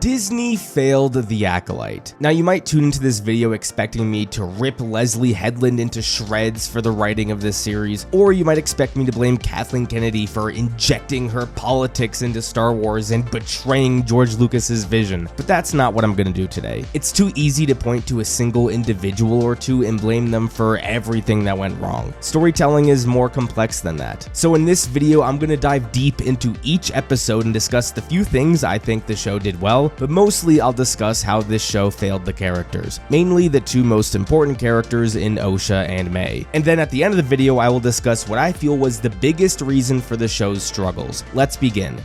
Disney failed The Acolyte. Now you might tune into this video expecting me to rip Leslie Headland into shreds for the writing of this series, or you might expect me to blame Kathleen Kennedy for injecting her politics into Star Wars and betraying George Lucas's vision, but that's not what I'm gonna do today. It's too easy to point to a single individual or two and blame them for everything that went wrong. Storytelling is more complex than that. So in this video, I'm gonna dive deep into each episode and discuss the few things I think the show did well, but mostly I'll discuss how this show failed the characters, mainly the two most important characters in Osha and May. And then at the end of the video, I will discuss what I feel was the biggest reason for the show's struggles. Let's begin.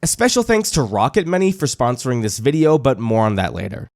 A special thanks to Rocket Money for sponsoring this video, but more on that later.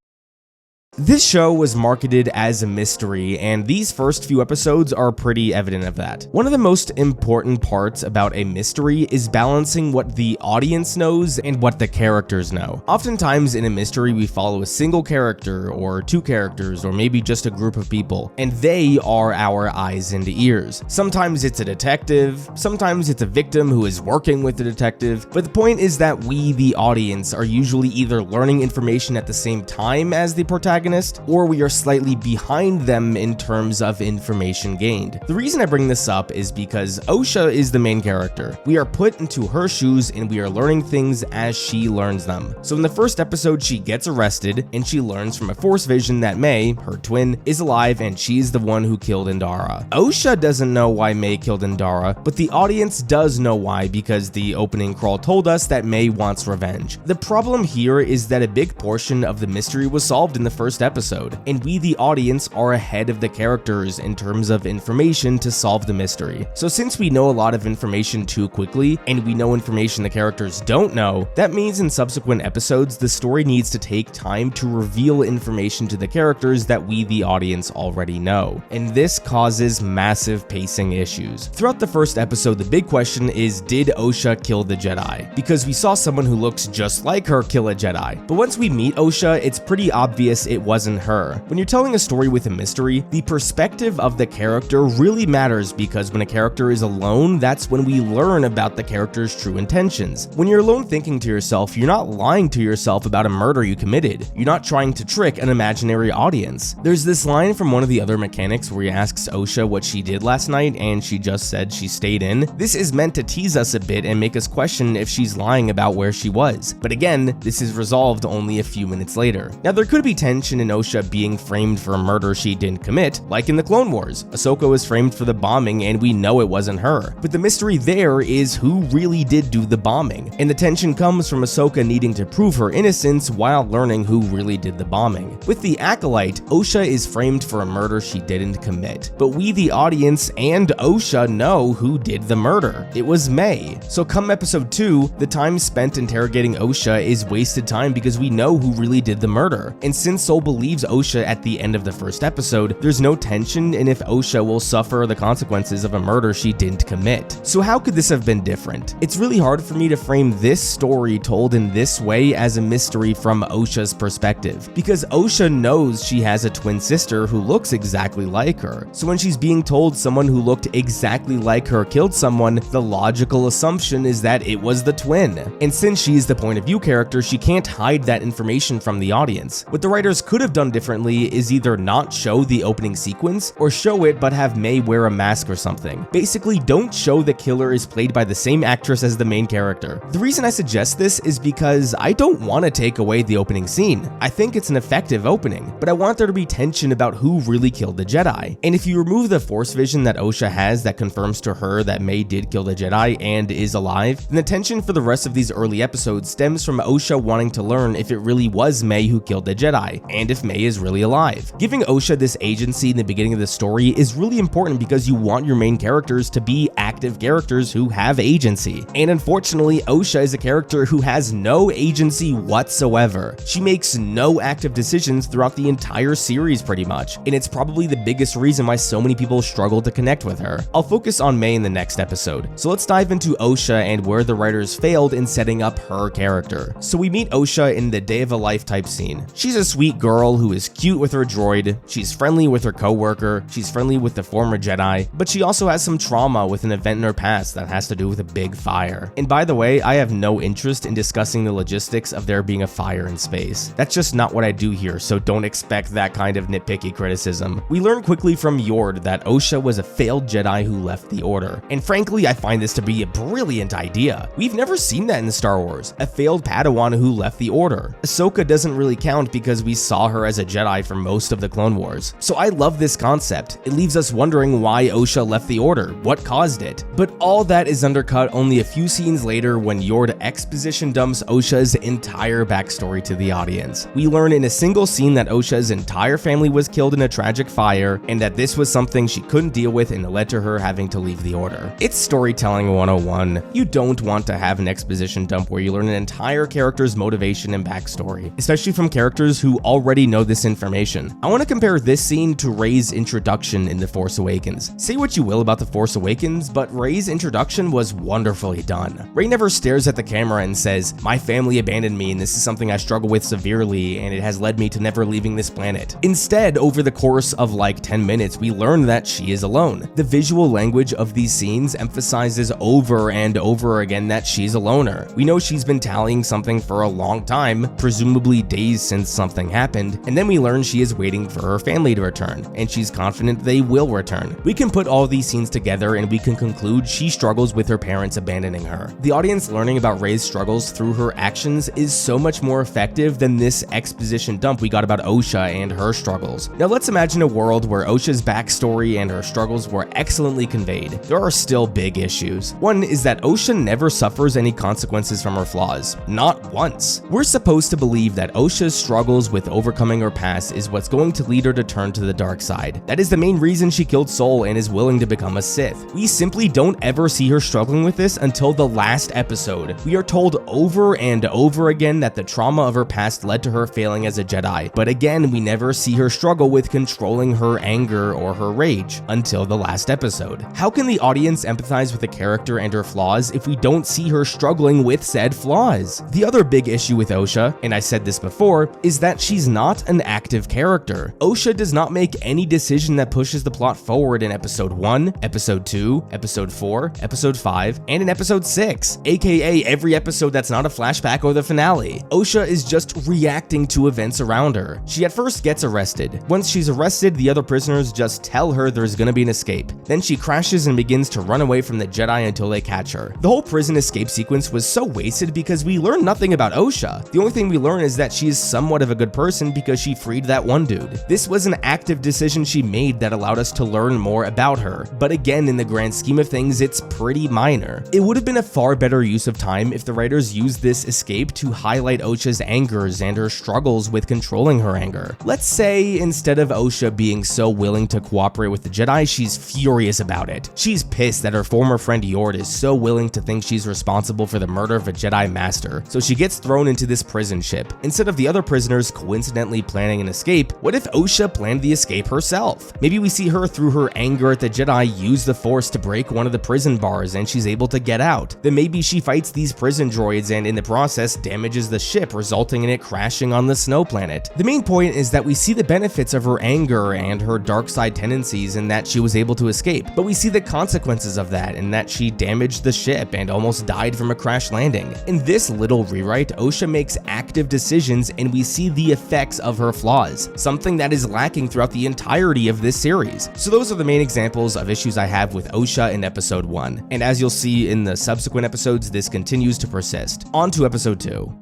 This show was marketed as a mystery, and these first few episodes are pretty evident of that. One of the most important parts about a mystery is balancing what the audience knows and what the characters know. Oftentimes in a mystery, we follow a single character, or two characters, or maybe just a group of people, and they are our eyes and ears. Sometimes it's a detective, sometimes it's a victim who is working with the detective, but the point is that we, the audience, are usually either learning information at the same time as the protagonist, or we are slightly behind them in terms of information gained. The reason I bring this up is because Osha is the main character. We are put into her shoes and we are learning things as she learns them. So in the first episode, she gets arrested and she learns from a force vision that May, her twin, is alive and she's the one who killed Indara. Osha doesn't know why May killed Indara, but the audience does know why because the opening crawl told us that May wants revenge. The problem here is that a big portion of the mystery was solved in the first episode, and we the audience are ahead of the characters in terms of information to solve the mystery. So since we know a lot of information too quickly, and we know information the characters don't know, that means in subsequent episodes the story needs to take time to reveal information to the characters that we the audience already know, and this causes massive pacing issues. Throughout the first episode, the big question is, did Osha kill the Jedi? Because we saw someone who looks just like her kill a Jedi, but once we meet Osha, it's pretty obvious it wasn't her. When you're telling a story with a mystery, the perspective of the character really matters because when a character is alone, that's when we learn about the character's true intentions. When you're alone thinking to yourself, you're not lying to yourself about a murder you committed. You're not trying to trick an imaginary audience. There's this line from one of the other mechanics where he asks Osha what she did last night and she just said she stayed in. This is meant to tease us a bit and make us question if she's lying about where she was. But again, this is resolved only a few minutes later. Now there could be tension in Osha being framed for a murder she didn't commit, like in the Clone Wars. Ahsoka was framed for the bombing and we know it wasn't her. But the mystery there is who really did do the bombing, and the tension comes from Ahsoka needing to prove her innocence while learning who really did the bombing. With the Acolyte, Osha is framed for a murder she didn't commit, but we the audience and Osha know who did the murder. It was May. So come episode 2, the time spent interrogating Osha is wasted time because we know who really did the murder, and since Soul believes Osha at the end of the first episode, there's no tension in if Osha will suffer the consequences of a murder she didn't commit. So how could this have been different? It's really hard for me to frame this story told in this way as a mystery from Osha's perspective, because Osha knows she has a twin sister who looks exactly like her. So when she's being told someone who looked exactly like her killed someone, the logical assumption is that it was the twin. And since she's the point of view character, she can't hide that information from the audience. What the writers could have done differently is either not show the opening sequence or show it but have May wear a mask or something. Basically, don't show the killer is played by the same actress as the main character. The reason I suggest this is because I don't want to take away the opening scene. I think it's an effective opening, but I want there to be tension about who really killed the Jedi. And if you remove the force vision that Osha has that confirms to her that May did kill the Jedi and is alive, then the tension for the rest of these early episodes stems from Osha wanting to learn if it really was May who killed the Jedi, and if May is really alive. Giving Osha this agency in the beginning of the story is really important because you want your main characters to be active characters who have agency. And unfortunately, Osha is a character who has no agency whatsoever. She makes no active decisions throughout the entire series pretty much, and it's probably the biggest reason why so many people struggle to connect with her. I'll focus on May in the next episode, so let's dive into Osha and where the writers failed in setting up her character. So we meet Osha in the Day of a Life type scene. She's a sweet girl girl who is cute with her droid, she's friendly with her coworker, she's friendly with the former Jedi, but she also has some trauma with an event in her past that has to do with a big fire. And by the way, I have no interest in discussing the logistics of there being a fire in space. That's just not what I do here, so don't expect that kind of nitpicky criticism. We learn quickly from Yord that Osha was a failed Jedi who left the Order, and frankly, I find this to be a brilliant idea. We've never seen that in Star Wars, a failed Padawan who left the Order. Ahsoka doesn't really count because we saw her as a Jedi for most of the Clone Wars. So I love this concept. It leaves us wondering why Osha left the Order, what caused it. But all that is undercut only a few scenes later when Yord exposition dumps Osha's entire backstory to the audience. We learn in a single scene that Osha's entire family was killed in a tragic fire, and that this was something she couldn't deal with and it led to her having to leave the Order. It's storytelling 101. You don't want to have an exposition dump where you learn an entire character's motivation and backstory, especially from characters who already know this information. I want to compare this scene to Rey's introduction in The Force Awakens. Say what you will about The Force Awakens, but Rey's introduction was wonderfully done. Rey never stares at the camera and says, "My family abandoned me and this is something I struggle with severely and it has led me to never leaving this planet." Instead, over the course of like 10 minutes, we learn that she is alone. The visual language of these scenes emphasizes over and over again that she's a loner. We know she's been tallying something for a long time, presumably days since something happened, and then we learn she is waiting for her family to return, and she's confident they will return. We can put all these scenes together and we can conclude she struggles with her parents abandoning her. The audience learning about Rey's struggles through her actions is so much more effective than this exposition dump we got about Osha and her struggles. Now let's imagine a world where Osha's backstory and her struggles were excellently conveyed. There are still big issues. One is that Osha never suffers any consequences from her flaws. Not once. We're supposed to believe that Osha's struggles with overcoming her past is what's going to lead her to turn to the dark side. That is the main reason she killed Sol and is willing to become a Sith. We simply don't ever see her struggling with this until the last episode. We are told over and over again that the trauma of her past led to her failing as a Jedi, but again, we never see her struggle with controlling her anger or her rage until the last episode. How can the audience empathize with a character and her flaws if we don't see her struggling with said flaws? The other big issue with Osha, and I said this before, is that she's not an active character. Osha does not make any decision that pushes the plot forward in episode 1, episode 2, episode 4, episode 5, and in episode 6, aka every episode that's not a flashback or the finale. Osha is just reacting to events around her. She at first gets arrested. Once she's arrested, the other prisoners just tell her there's gonna be an escape. Then she crashes and begins to run away from the Jedi until they catch her. The whole prison escape sequence was so wasted because we learn nothing about Osha. The only thing we learn is that she is somewhat of a good person because she freed that one dude. This was an active decision she made that allowed us to learn more about her, but again, in the grand scheme of things, it's pretty minor. It would have been a far better use of time if the writers used this escape to highlight Osha's angers and her struggles with controlling her anger. Let's say instead of Osha being so willing to cooperate with the Jedi, she's furious about it. She's pissed that her former friend Yord is so willing to think she's responsible for the murder of a Jedi Master, so she gets thrown into this prison ship. Instead of the other prisoners coincidentally planning an escape, what if Osha planned the escape herself? Maybe we see her through her anger at the Jedi use the Force to break one of the prison bars and she's able to get out. Then maybe she fights these prison droids and in the process damages the ship, resulting in it crashing on the snow planet. The main point is that we see the benefits of her anger and her dark side tendencies in that she was able to escape, but we see the consequences of that in that she damaged the ship and almost died from a crash landing. In this little rewrite, Osha makes active decisions and we see the effects of her flaws, something that is lacking throughout the entirety of this series. So those are the main examples of issues I have with Osha in episode 1, and as you'll see in the subsequent episodes, this continues to persist. On to episode 2.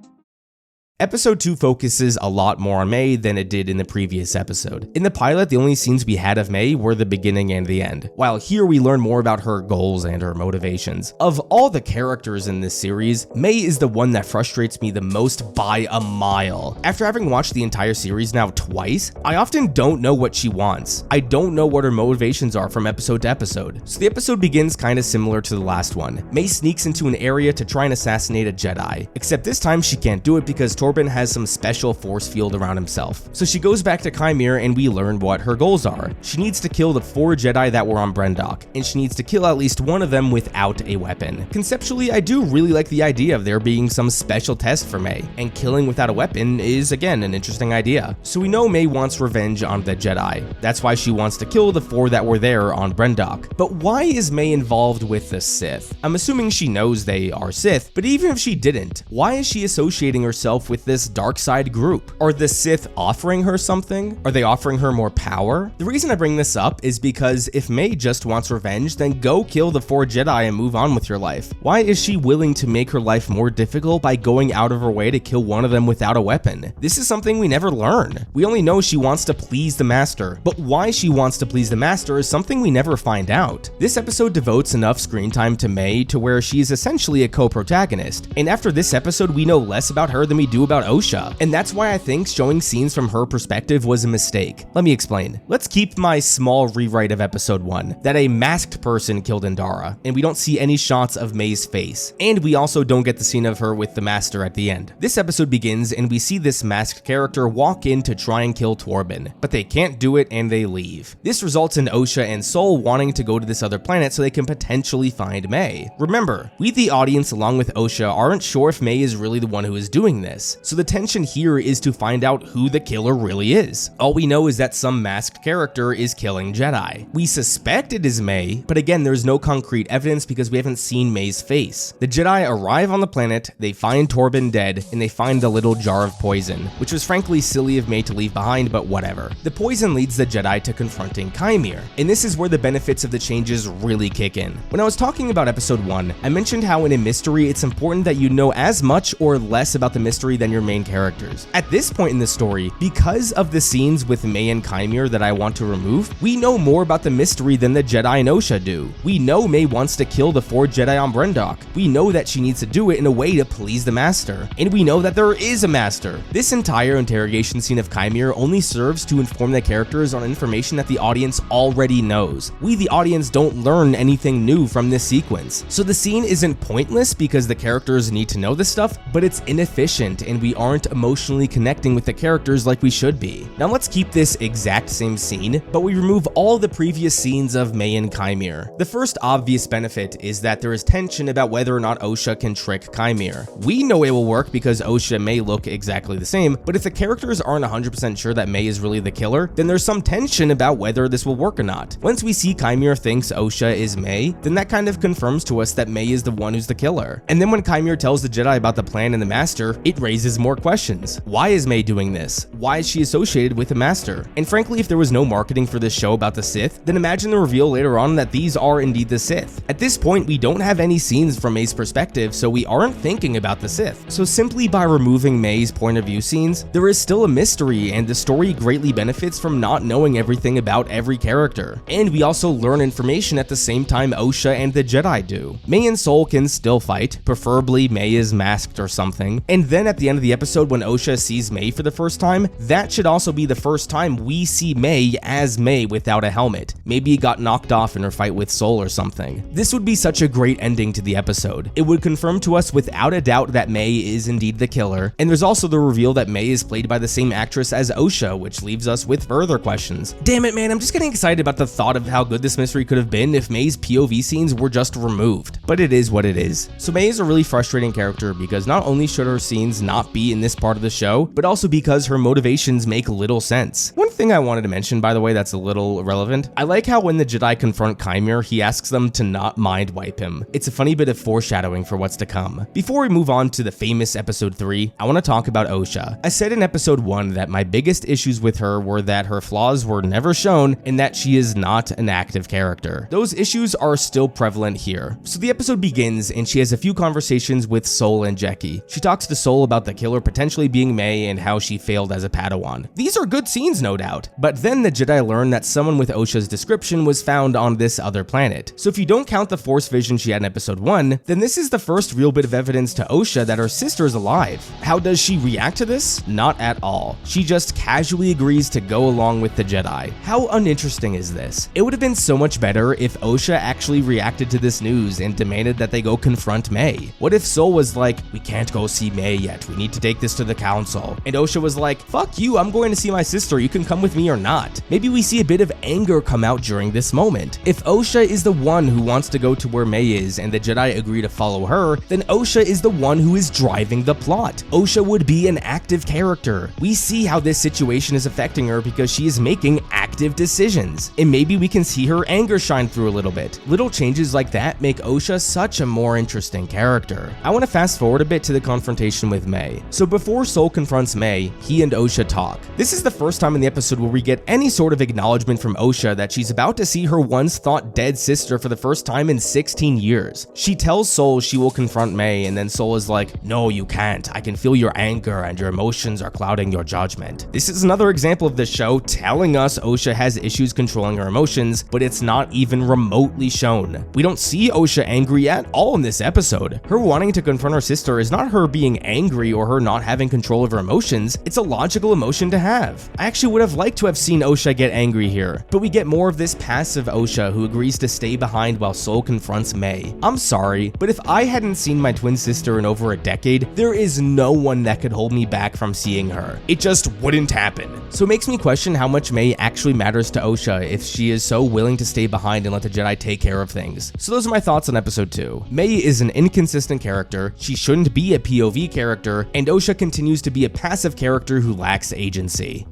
Episode 2 focuses a lot more on May than it did in the previous episode. In the pilot, the only scenes we had of May were the beginning and the end, while here we learn more about her goals and her motivations. Of all the characters in this series, May is the one that frustrates me the most by a mile. After having watched the entire series now twice, I often don't know what she wants. I don't know what her motivations are from episode to episode. So the episode begins kind of similar to the last one. May sneaks into an area to try and assassinate a Jedi, except this time she can't do it because Torben has some special force field around himself. So she goes back to Chimera and we learn what her goals are. She needs to kill the 4 Jedi that were on Brendok, and she needs to kill at least one of them without a weapon. Conceptually, I do really like the idea of there being some special test for May, and killing without a weapon is again an interesting idea. So we know May wants revenge on the Jedi. That's why she wants to kill the 4 that were there on Brendok. But why is May involved with the Sith? I'm assuming she knows they are Sith, but even if she didn't, why is she associating herself with this dark side group? Are the Sith offering her something? Are they offering her more power? The reason I bring this up is because if May just wants revenge, then go kill the 4 Jedi and move on with your life. Why is she willing to make her life more difficult by going out of her way to kill one of them without a weapon? This is something we never learn. We only know she wants to please the Master, but why she wants to please the Master is something we never find out. This episode devotes enough screen time to May to where she is essentially a co-protagonist, and after this episode we know less about her than we do about Osha, and that's why I think showing scenes from her perspective was a mistake. Let me explain. Let's keep my small rewrite of episode 1, that a masked person killed Indara, and we don't see any shots of May's face, and we also don't get the scene of her with the Master at the end. This episode begins and we see this masked character walk in to try and kill Torben, but they can't do it and they leave. This results in Osha and Sol wanting to go to this other planet so they can potentially find May. Remember, we the audience along with Osha aren't sure if May is really the one who is doing this, so the tension here is to find out who the killer really is. All we know is that some masked character is killing Jedi. We suspect it is May, but again there's no concrete evidence because we haven't seen May's face. The Jedi arrive on the planet, they find Torben dead, and they find the little jar of poison, which was frankly silly of May to leave behind, but whatever. The poison leads the Jedi to confronting Chimera, and this is where the benefits of the changes really kick in. When I was talking about episode 1, I mentioned how in a mystery it's important that you know as much or less about the mystery than your main characters. At this point in the story, because of the scenes with May and Chimera that I want to remove, we know more about the mystery than the Jedi and Osha do. We know May wants to kill the 4 Jedi on Brendok. We know that she needs to do it in a way to please the Master, and we know that there is a Master. This entire interrogation scene of Chimera only serves to inform the characters on information that the audience already knows. We the audience don't learn anything new from this sequence. So the scene isn't pointless because the characters need to know this stuff, but it's inefficient and we aren't emotionally connecting with the characters like we should be. Now let's keep this exact same scene, but we remove all the previous scenes of May and Chimera. The first obvious benefit is that there is tension about whether or not Osha can trick Chimera. We know it will work because Osha may look exactly the same, but if the characters aren't 100% sure that May is really the killer, then there's some tension about whether this will work or not. Once we see Chimera thinks Osha is May, then that kind of confirms to us that May is the one who's the killer. And then when Chimera tells the Jedi about the plan and the Master, it raises more questions. Why is May doing this? Why is she associated with the Master? And frankly, if there was no marketing for this show about the Sith, then imagine the reveal later on that these are indeed the Sith. At this point, we don't have any scenes from May's perspective, so we aren't thinking about the Sith. So simply by removing May's point of view scenes, there is still a mystery, and the story greatly benefits from not knowing everything about every character. And we also learn information at the same time Osha and the Jedi do. May and Sol can still fight, preferably May is masked or something, and then at the end of the episode when Osha sees May for the first time, that should also be the first time we see May as May without a helmet. Maybe he got knocked off in her fight with Sol or something. This would be such a great ending to the episode. It would confirm to us without a doubt that May is indeed the killer, and there's also the reveal that May is played by the same actress as Osha, which leaves us with further questions. Damn it, man, I'm just getting excited about the thought of how good this mystery could have been if May's POV scenes were just removed. But it is what it is. So May is a really frustrating character because not only should her scenes not be in this part of the show, but also because her motivations make little sense. One thing I wanted to mention, by the way, that's a little irrelevant. I like how when the Jedi confront Chimera, he asks them to not mind wipe him. It's a funny bit of foreshadowing for what's to come. Before we move on to the famous episode 3, I want to talk about Osha. I said in episode 1 that my biggest issues with her were that her flaws were never shown and that she is not an active character. Those issues are still prevalent here. So the episode begins and she has a few conversations with Sol and Jeki. She talks to Sol about the killer potentially being May and how she failed as a Padawan. These are good scenes, no doubt. out. But then the Jedi learn that someone with Osha's description was found on this other planet. So if you don't count the Force vision she had in episode 1, then this is the first real bit of evidence to Osha that her sister is alive. How does she react to this? Not at all. She just casually agrees to go along with the Jedi. How uninteresting is this? It would have been so much better if Osha actually reacted to this news and demanded that they go confront May. What if Sol was like, we can't go see May yet, we need to take this to the council. And Osha was like, fuck you, I'm going to see my sister, you can come with me or not. Maybe we see a bit of anger come out during this moment. If Osha is the one who wants to go to where May is and the Jedi agree to follow her, then Osha is the one who is driving the plot. Osha would be an active character. We see how this situation is affecting her because she is making active decisions. And maybe we can see her anger shine through a little bit. Little changes like that make Osha such a more interesting character. I want to fast forward a bit to the confrontation with May. So before Sol confronts May, he and Osha talk. This is the first time in the episode where we get any sort of acknowledgement from Osha that she's about to see her once thought dead sister for the first time in 16 years. She tells Sol she will confront May, and then Sol is like, no, you can't. I can feel your anger and your emotions are clouding your judgment. This is another example of the show telling us Osha has issues controlling her emotions, but it's not even remotely shown. We don't see Osha angry at all in this episode. Her wanting to confront her sister is not her being angry or her not having control of her emotions. It's a logical emotion to have. I actually would have liked to have seen Osha get angry here, but we get more of this passive Osha who agrees to stay behind while Sol confronts May. I'm sorry, but if I hadn't seen my twin sister in over a decade, there is no one that could hold me back from seeing her. It just wouldn't happen. So it makes me question how much May actually matters to Osha if she is so willing to stay behind and let the Jedi take care of things. So those are my thoughts on episode 2. May is an inconsistent character, she shouldn't be a POV character, and Osha continues to be a passive character who lacks agency.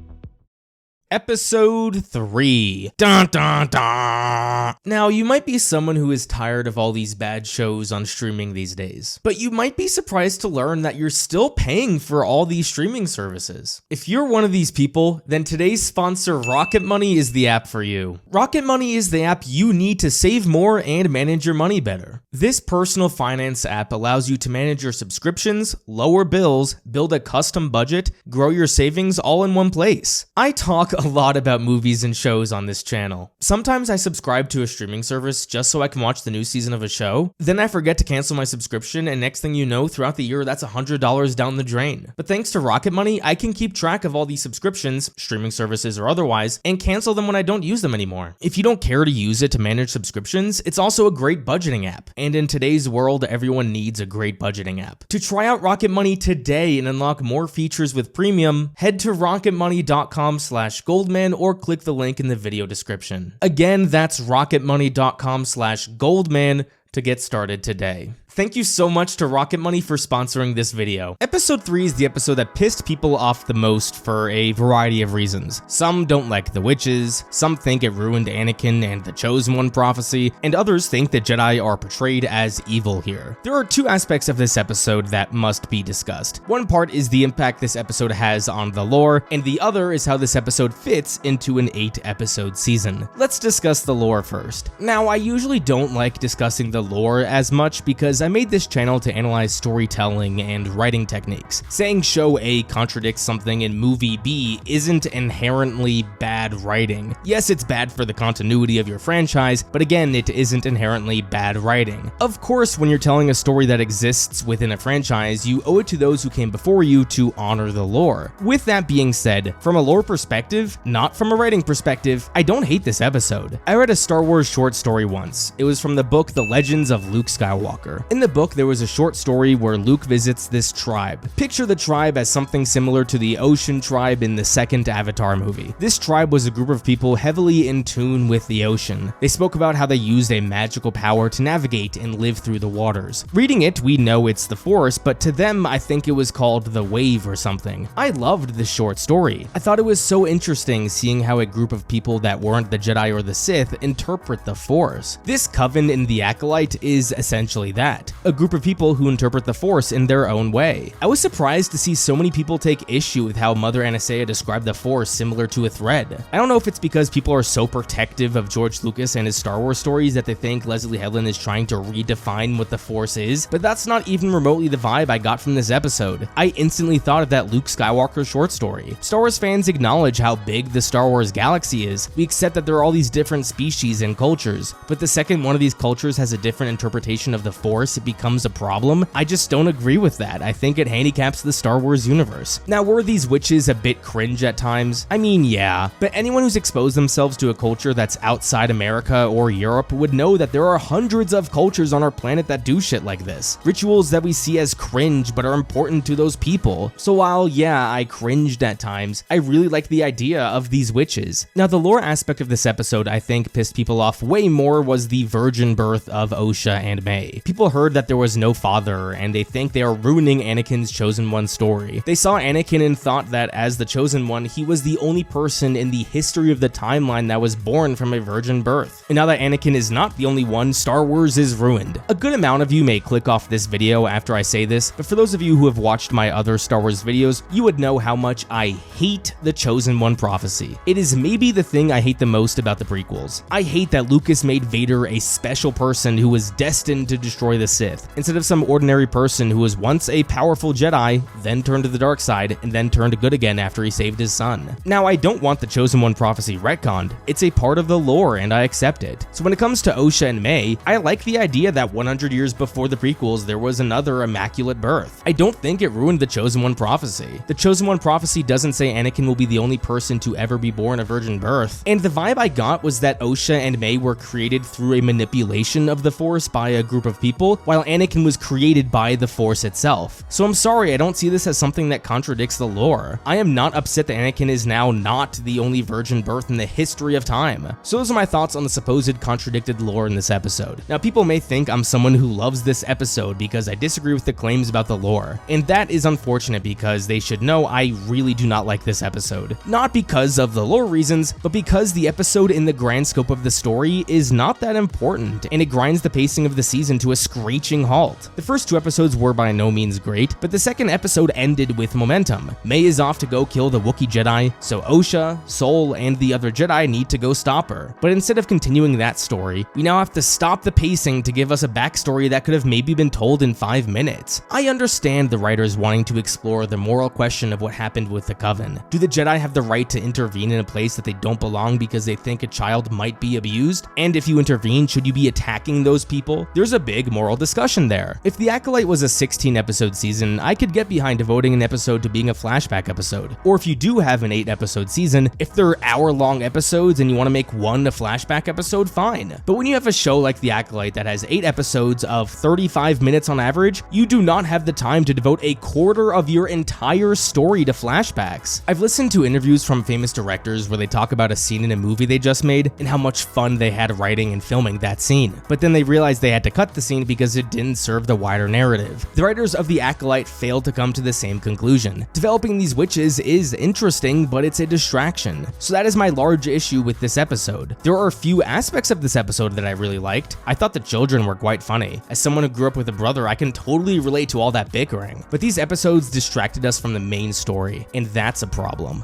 Episode 3. Dun dun dun! Now, you might be someone who is tired of all these bad shows on streaming these days, but you might be surprised to learn that you're still paying for all these streaming services. If you're one of these people, then today's sponsor Rocket Money is the app for you. Rocket Money is the app you need to save more and manage your money better. This personal finance app allows you to manage your subscriptions, lower bills, build a custom budget, grow your savings all in one place. I talk a lot about movies and shows on this channel. Sometimes I subscribe to a streaming service just so I can watch the new season of a show. Then I forget to cancel my subscription, and next thing you know, throughout the year, that's $100 down the drain. But thanks to Rocket Money, I can keep track of all these subscriptions, streaming services or otherwise, and cancel them when I don't use them anymore. If you don't care to use it to manage subscriptions, it's also a great budgeting app. And in today's world, everyone needs a great budgeting app. To try out Rocket Money today and unlock more features with premium, head to rocketmoney.com/Goldman or click the link in the video description. Again, that's rocketmoney.com/Goldman to get started today. Thank you so much to Rocket Money for sponsoring this video. Episode 3 is the episode that pissed people off the most for a variety of reasons. Some don't like the witches, some think it ruined Anakin and the Chosen One prophecy, and others think the Jedi are portrayed as evil here. There are two aspects of this episode that must be discussed. One part is the impact this episode has on the lore, and the other is how this episode fits into an 8-episode season. Let's discuss the lore first. Now, I usually don't like discussing the lore as much because I made this channel to analyze storytelling and writing techniques. Saying show A contradicts something in movie B isn't inherently bad writing. Yes, it's bad for the continuity of your franchise, but again, it isn't inherently bad writing. Of course, when you're telling a story that exists within a franchise, you owe it to those who came before you to honor the lore. With that being said, from a lore perspective, not from a writing perspective, I don't hate this episode. I read a Star Wars short story once. It was from the book The Legends of Luke Skywalker. In the book, there was a short story where Luke visits this tribe. Picture the tribe as something similar to the Ocean Tribe in the second Avatar movie. This tribe was a group of people heavily in tune with the ocean. They spoke about how they used a magical power to navigate and live through the waters. Reading it, we know it's the Force, but to them, I think it was called the Wave or something. I loved this short story. I thought it was so interesting seeing how a group of people that weren't the Jedi or the Sith interpret the Force. This coven in the Acolyte is essentially that. that? A group of people who interpret the Force in their own way. I was surprised to see so many people take issue with how Mother Anastasia described the Force similar to a thread. I don't know if it's because people are so protective of George Lucas and his Star Wars stories that they think Leslie Headland is trying to redefine what the Force is, but that's not even remotely the vibe I got from this episode. I instantly thought of that Luke Skywalker short story. Star Wars fans acknowledge how big the Star Wars galaxy is. We accept that there are all these different species and cultures, but the second one of these cultures has a different interpretation of the Force, it becomes a problem. I just don't agree with that. I think it handicaps the Star Wars universe. Now, were these witches a bit cringe at times? I mean, yeah, but anyone who's exposed themselves to a culture that's outside America or Europe would know that there are hundreds of cultures on our planet that do shit like this. Rituals that we see as cringe but are important to those people. So while, yeah, I cringed at times, I really like the idea of these witches. Now, the lore aspect of this episode I think pissed people off way more was the virgin birth of Osha and May. People heard that there was no father, and they think they are ruining Anakin's Chosen One story. They saw Anakin and thought that as the Chosen One, he was the only person in the history of the timeline that was born from a virgin birth. And now that Anakin is not the only one, Star Wars is ruined. A good amount of you may click off this video after I say this, but for those of you who have watched my other Star Wars videos, you would know how much I hate the Chosen One prophecy. It is maybe the thing I hate the most about the prequels. I hate that Lucas made Vader a special person who was destined to destroy the Sith, instead of some ordinary person who was once a powerful Jedi, then turned to the dark side, and then turned good again after he saved his son. Now, I don't want the Chosen One prophecy retconned. It's a part of the lore, and I accept it. So when it comes to Osha and May, I like the idea that 100 years before the prequels, there was another immaculate birth. I don't think it ruined the Chosen One prophecy. The Chosen One prophecy doesn't say Anakin will be the only person to ever be born a virgin birth, and the vibe I got was that Osha and May were created through a manipulation of the Force by a group of people, while Anakin was created by the Force itself. So I'm sorry, I don't see this as something that contradicts the lore. I am not upset that Anakin is now not the only virgin birth in the history of time. So those are my thoughts on the supposed contradicted lore in this episode. Now, people may think I'm someone who loves this episode because I disagree with the claims about the lore, and that is unfortunate because they should know I really do not like this episode. Not because of the lore reasons, but because the episode in the grand scope of the story is not that important, and it grinds the pacing of the season to a screeching halt. The first two episodes were by no means great, but the second episode ended with momentum. May is off to go kill the Wookiee Jedi, so Osha, Sol, and the other Jedi need to go stop her. But instead of continuing that story, we now have to stop the pacing to give us a backstory that could have maybe been told in 5 minutes. I understand the writers wanting to explore the moral question of what happened with the Coven. Do the Jedi have the right to intervene in a place that they don't belong because they think a child might be abused? And if you intervene, should you be attacking those people? There's a big moral discussion there. If The Acolyte was a 16 episode season, I could get behind devoting an episode to being a flashback episode. Or if you do have an 8 episode season, if they're hour-long episodes and you want to make one a flashback episode, fine. But when you have a show like The Acolyte that has 8 episodes of 35 minutes on average, you do not have the time to devote a quarter of your entire story to flashbacks. I've listened to interviews from famous directors where they talk about a scene in a movie they just made and how much fun they had writing and filming that scene. But then they realized they had to cut the scene because it didn't serve the wider narrative. The writers of The Acolyte failed to come to the same conclusion. Developing these witches is interesting, but it's a distraction. So that is my large issue with this episode. There are a few aspects of this episode that I really liked. I thought the children were quite funny. As someone who grew up with a brother, I can totally relate to all that bickering. But these episodes distracted us from the main story, and that's a problem.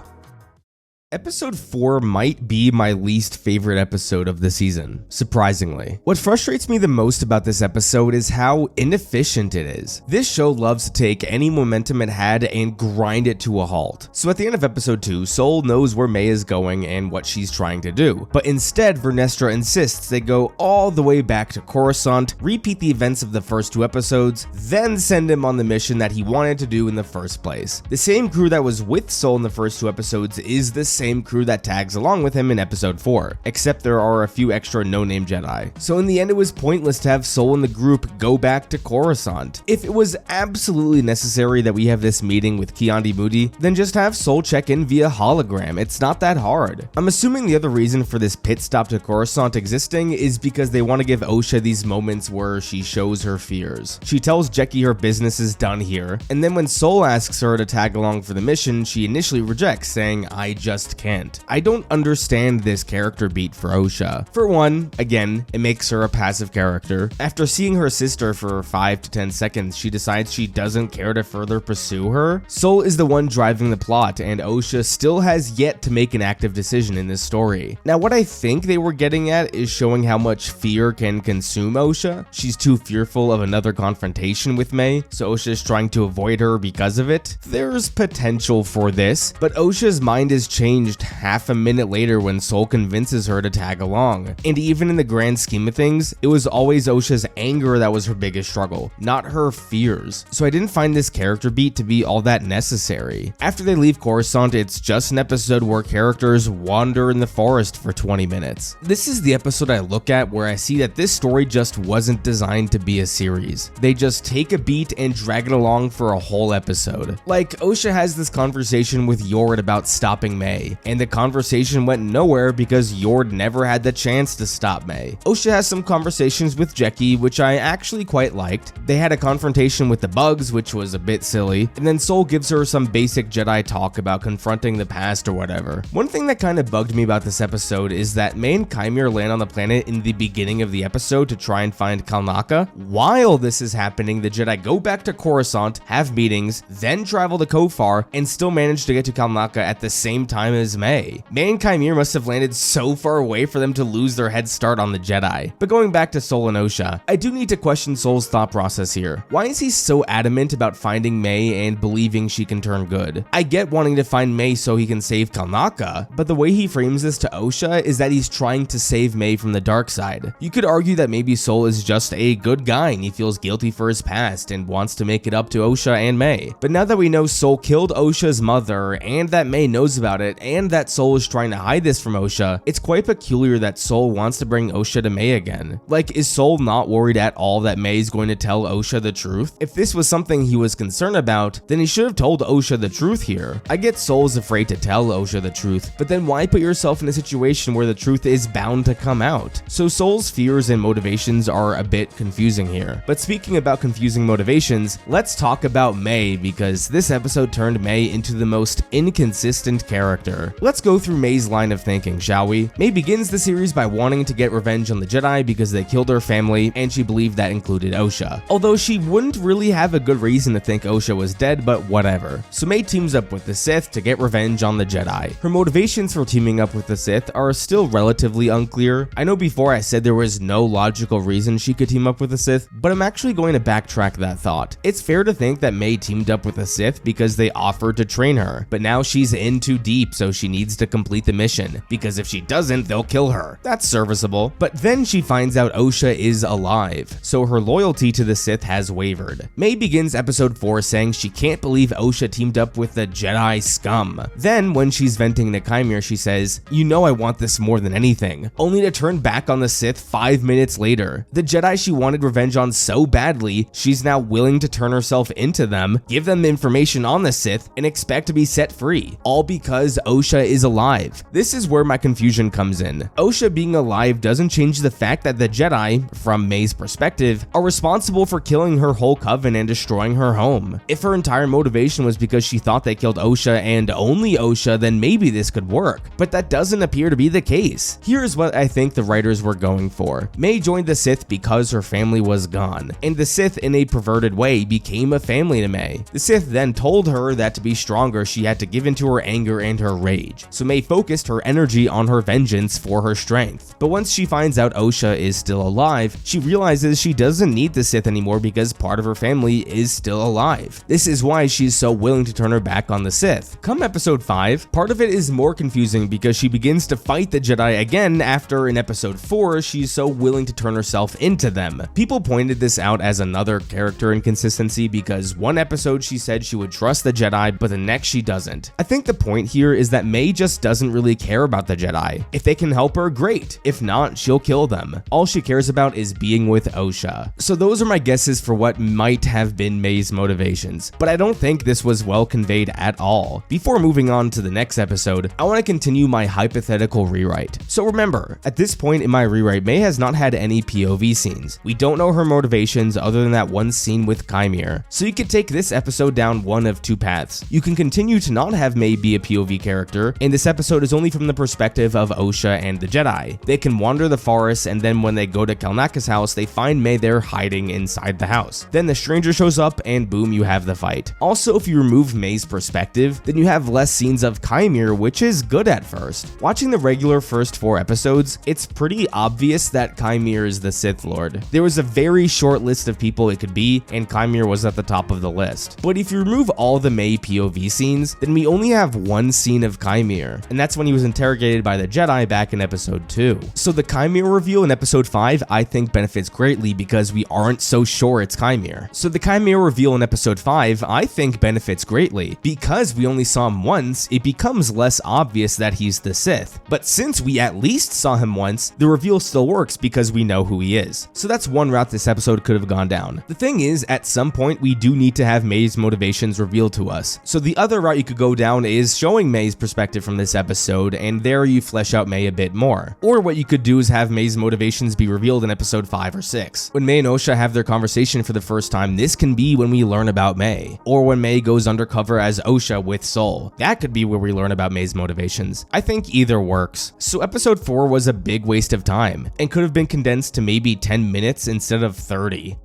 Episode 4 might be my least favorite episode of the season, surprisingly. What frustrates me the most about this episode is how inefficient it is. This show loves to take any momentum it had and grind it to a halt. So at the end of episode 2, Sol knows where May is going and what she's trying to do. But instead, Vernestra insists they go all the way back to Coruscant, repeat the events of the first 2 episodes, then send him on the mission that he wanted to do in the first place. The same crew that was with Sol in the first 2 episodes is the same crew that tags along with him in episode 4, except there are a few extra no-name Jedi. So in the end, it was pointless to have Sol and the group go back to Coruscant. If it was absolutely necessary that we have this meeting with Kiandi Moody, then just have Sol check in via hologram. It's not that hard. I'm assuming the other reason for this pit stop to Coruscant existing is because they want to give Osha these moments where she shows her fears. She tells Jecki her business is done here, and then when Sol asks her to tag along for the mission, she initially rejects, saying, "I just just can't. I don't understand this character beat for Osha. For one, again, it makes her a passive character. After seeing her sister for 5 to 10 seconds, she decides she doesn't care to further pursue her. Sol is the one driving the plot, and Osha still has yet to make an active decision in this story. Now, what I think they were getting at is showing how much fear can consume Osha. She's too fearful of another confrontation with Mei, so Osha is trying to avoid her because of it. There's potential for this, but Osha's mind is changed half a minute later when Sol convinces her to tag along. And even in the grand scheme of things, it was always Osha's anger that was her biggest struggle, not her fears. So I didn't find this character beat to be all that necessary. After they leave Coruscant, it's just an episode where characters wander in the forest for 20 minutes. This is the episode I look at where I see that this story just wasn't designed to be a series. They just take a beat and drag it along for a whole episode. Like, Osha has this conversation with Yord about stopping Mei, and the conversation went nowhere because Yord never had the chance to stop Mei. Osha has some conversations with Jeki, which I actually quite liked. They had a confrontation with the bugs, which was a bit silly, and then Sol gives her some basic Jedi talk about confronting the past or whatever. One thing that kind of bugged me about this episode is that Mei and Chimere land on the planet in the beginning of the episode to try and find Kalnaka. While this is happening, the Jedi go back to Coruscant, have meetings, then travel to Kofar, and still manage to get to Kalnaka at the same time as Mei. Mei and Chimere must have landed so far away for them to lose their head start on the Jedi. But going back to Sol and Osha, I do need to question Sol's thought process here. Why is he so adamant about finding Mei and believing she can turn good? I get wanting to find Mei so he can save Kalnaka, but the way he frames this to Osha is that he's trying to save Mei from the dark side. You could argue that maybe Sol is just a good guy and he feels guilty for his past and wants to make it up to Osha and Mei. But now that we know Sol killed Osha's mother and that Mei knows about it and that Sol is trying to hide this from Osha, it's quite peculiar that Sol wants to bring Osha to Mei again. Like, is Sol not worried at all that Mei is going to tell Osha the truth? If this was something he was concerned about, then he should have told Osha the truth here. I get Sol's afraid to tell Osha the truth, but then why put yourself in a situation where the truth is bound to come out? So Sol's fears and motivations are a bit confusing here. But speaking about confusing motivations, let's talk about Mei, because this episode turned Mei into the most inconsistent character. Let's go through Mei's line of thinking, shall we? Mei begins the series by wanting to get revenge on the Jedi because they killed her family, and she believed that included Osha. Although she wouldn't really have a good reason to think Osha was dead, but whatever. So Mei teams up with the Sith to get revenge on the Jedi. Her motivations for teaming up with the Sith are still relatively unclear. I know before I said there was no logical reason she could team up with the Sith, but I'm actually going to backtrack that thought. It's fair to think that Mei teamed up with the Sith because they offered to train her, but now she's in too deep, so she needs to complete the mission, because if she doesn't, they'll kill her. That's serviceable. But then she finds out Osha is alive, so her loyalty to the Sith has wavered. Mei begins episode 4 saying she can't believe Osha teamed up with the Jedi scum. Then, when she's venting to Chimere, she says, "You know I want this more than anything," only to turn back on the Sith 5 minutes later. The Jedi she wanted revenge on so badly, she's now willing to turn herself into them, give them information on the Sith, and expect to be set free, all because Osha is alive. This is where my confusion comes in. Osha being alive doesn't change the fact that the Jedi, from Mei's perspective, are responsible for killing her whole coven and destroying her home. If her entire motivation was because she thought they killed Osha and only Osha, then maybe this could work, but that doesn't appear to be the case. Here's what I think the writers were going for. Mei joined the Sith because her family was gone, and the Sith in a perverted way became a family to Mei. The Sith then told her that to be stronger she had to give into her anger and her rage, so Mei focused her energy on her vengeance for her strength. But once she finds out Osha is still alive, she realizes she doesn't need the Sith anymore because part of her family is still alive. This is why she's so willing to turn her back on the Sith. Come episode 5, part of it is more confusing because she begins to fight the Jedi again after in episode 4 she's so willing to turn herself into them. People pointed this out as another character inconsistency because one episode she said she would trust the Jedi, but the next she doesn't. I think the point here is that Mei just doesn't really care about the Jedi. If they can help her, great. If not, she'll kill them. All she cares about is being with Osha. So those are my guesses for what might have been Mei's motivations, but I don't think this was well conveyed at all. Before moving on to the next episode, I want to continue my hypothetical rewrite. So remember, at this point in my rewrite, Mei has not had any POV scenes. We don't know her motivations other than that one scene with Chimere. So you could take this episode down one of two paths. You can continue to not have Mei be a POV character character, and this episode is only from the perspective of Osha and the Jedi. They can wander the forest, and then when they go to Kelnaka's house, they find May there hiding inside the house. Then the stranger shows up, and boom, you have the fight. Also, if you remove May's perspective, then you have less scenes of Kymir, which is good at first. Watching the regular first 4 episodes, it's pretty obvious that Kymir is the Sith Lord. There was a very short list of people it could be, and Kymir was at the top of the list. But if you remove all the May POV scenes, then we only have one scene of Kymir, and that's when he was interrogated by the Jedi back in episode 2. So the Kymir reveal in episode 5 I think benefits greatly because we aren't so sure it's Kymir. So the Kymir reveal in episode 5 I think benefits greatly. Because we only saw him once, it becomes less obvious that he's the Sith. But since we at least saw him once, the reveal still works because we know who he is. So that's one route this episode could have gone down. The thing is, at some point we do need to have May's motivations revealed to us. So the other route you could go down is showing May's perspective from this episode, and there you flesh out May a bit more. Or what you could do is have May's motivations be revealed in episode 5 or 6. When May and Osha have their conversation for the first time, this can be when we learn about May. Or when May goes undercover as Osha with Sol. That could be where we learn about May's motivations. I think either works. So episode 4 was a big waste of time, and could have been condensed to maybe 10 minutes instead of 30.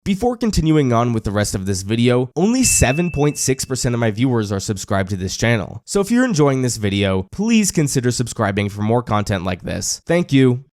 Before continuing on with the rest of this video, only 7.6% of my viewers are subscribed to this channel. So if you're enjoying this video, please consider subscribing for more content like this. Thank you.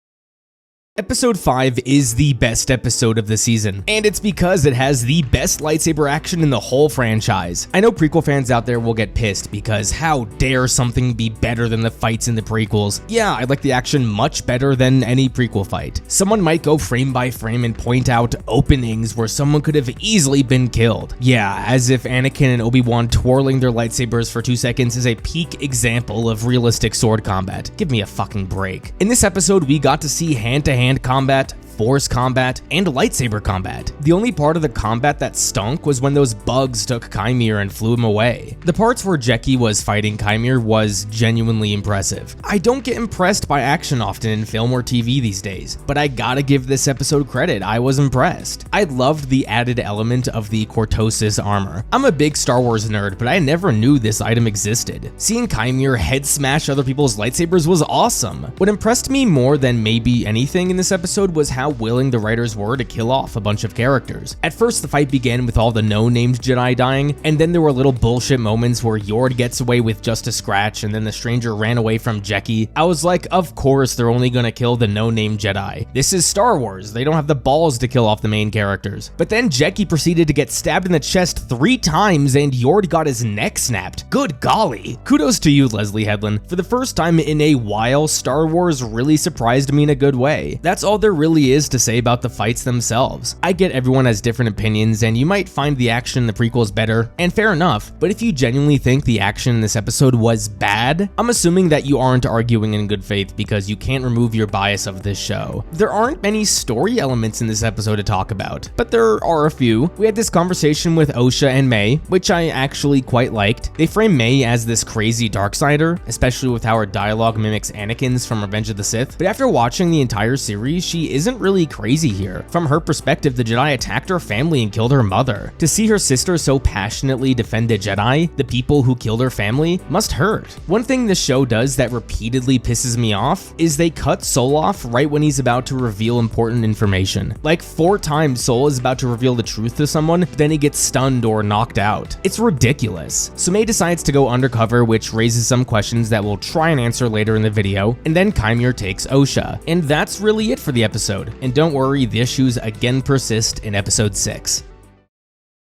Episode 5 is the best episode of the season, and it's because it has the best lightsaber action in the whole franchise. I know prequel fans out there will get pissed because how dare something be better than the fights in the prequels? Yeah, I like the action much better than any prequel fight. Someone might go frame by frame and point out openings where someone could have easily been killed. Yeah, as if Anakin and Obi-Wan twirling their lightsabers for 2 seconds is a peak example of realistic sword combat. Give me a fucking break. In this episode, we got to see hand-to-hand combat, force combat, and lightsaber combat. The only part of the combat that stunk was when those bugs took Kymir and flew him away. The parts where Jeki was fighting Kymir was genuinely impressive. I don't get impressed by action often in film or TV these days, but I gotta give this episode credit, I was impressed. I loved the added element of the Cortosis armor. I'm a big Star Wars nerd, but I never knew this item existed. Seeing Kymir head smash other people's lightsabers was awesome. What impressed me more than maybe anything in this episode was how willing the writers were to kill off a bunch of characters. At first, the fight began with all the no-named Jedi dying, and then there were little bullshit moments where Yord gets away with just a scratch, and then the stranger ran away from Jeki. I was like, of course they're only gonna kill the no-named Jedi. This is Star Wars, they don't have the balls to kill off the main characters. But then Jeki proceeded to get stabbed in the chest 3 times, and Yord got his neck snapped. Good golly. Kudos to you, Leslie Headland. For the first time in a while, Star Wars really surprised me in a good way. That's all there really is to say about the fights themselves. I get everyone has different opinions, and you might find the action in the prequels better, and fair enough, but if you genuinely think the action in this episode was bad, I'm assuming that you aren't arguing in good faith because you can't remove your bias of this show. There aren't many story elements in this episode to talk about, but there are a few. We had this conversation with Osha and May, which I actually quite liked. They frame May as this crazy darksider, especially with how her dialogue mimics Anakin's from Revenge of the Sith, but after watching the entire series, she isn't really crazy here. From her perspective, the Jedi attacked her family and killed her mother. To see her sister so passionately defend the Jedi, the people who killed her family, must hurt. One thing this show does that repeatedly pisses me off is they cut Sol off right when he's about to reveal important information. Like 4 times Sol is about to reveal the truth to someone, but then he gets stunned or knocked out. It's ridiculous. So May decides to go undercover, which raises some questions that we'll try and answer later in the video, and then Kymir takes Osha. And that's really it for the episode. And don't worry, the issues again persist in episode 6.